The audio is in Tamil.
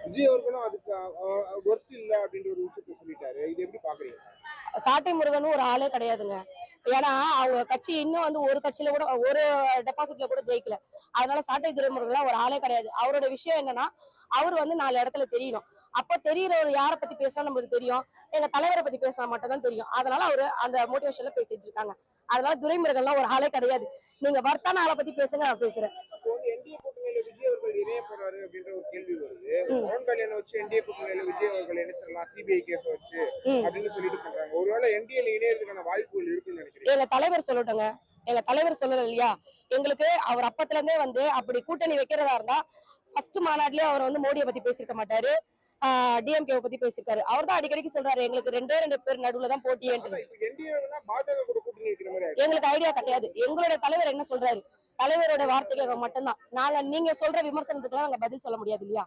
விஜய் அவர்களும் அதுக்கு ஒர்த் இல்ல அப்படின்ற ஒரு விஷயத்த சொல்லிட்டாரு. இது எப்படி பாக்குறீங்க? சாட்டை முருகனும் ஒரு ஆளே கிடையாதுங்க. ஏன்னா அவங்க கட்சி இன்னும் வந்து ஒரு கட்சியில கூட ஒரு டெபாசிட்ல கூட ஜெயிக்கல. அதனால சாட்டை துரைமுருகன்லாம் ஒரு ஆளே கிடையாது. அவரோட விஷயம் என்னன்னா அவர் வந்து 4 இடத்துல தெரியணும். அப்ப தெரியறவர் யாரை பத்தி பேசினா நமக்கு தெரியும். எங்க தலைவரை பத்தி பேசினா மட்டும் தான் தெரியும். அதனால அவரு அந்த மோட்டிவேஷன்ல பேசிட்டு இருக்காங்க. அதனால துரைமுருகன்லாம் ஒரு ஆளே கிடையாது. நீங்க வர்த்தான ஆளை பத்தி பேசுங்க, நான் பேசுறேன். இப்போ வந்து என்டிஏ கூட்டணியில விஜய் அவர்கள் இணைய போறாரு அப்படின்ற ஒரு கேள்வி வருது. ம், பவன் கல்யாணம் வச்சு என்டிஏ கூட்டணியில விஜய் அவர்கள் இணைச்சிடலாம் சிபிஐ கேஸ் வச்சு ம். அப்படின்னு சொல்லிட்டு பண்றாங்க. ஒருவேளை என்டிஏல இணையறதுக்கான வாய்ப்புகள் இருக்குன்னு நினைக்கிறீங்க? எங்க தலைவர் சொல்லட்டுங்க. எங்க தலைவர் சொல்லல இல்லையா? எங்களுக்கு அவர் அப்பத்துல இருந்தே வந்து அப்படி கூட்டணி வைக்கிறதா இருந்தா ஃபர்ஸ்ட் மாநாட்டிலே அவர் வந்து மோடியை பத்தி பேசியிருக்க மாட்டாரு. டிஎம்கேவை பத்தி பேசியிருக்காரு. அவர் தான் அடிக்கடிக்கு சொல்றாரு எங்களுக்கு 2 பேர் நடுவுல தான் போட்டியேன்ட்டு. அதான் இப்ப என்டிஏனா பாஜக கூட கூட்டணி வைக்கிற மாதிரி ஆயிடுச்சு. எங்களுக்கு ஐடியா கிடையாது. எங்களுடைய தலைவர் என்ன சொல்றாரு? தலைவரோட வார்த்தைக்காக மட்டும்தான். நீங்க சொல்ற விமர்சனத்துக்குலாம் நாங்க பதில் சொல்ல முடியாது இல்லையா?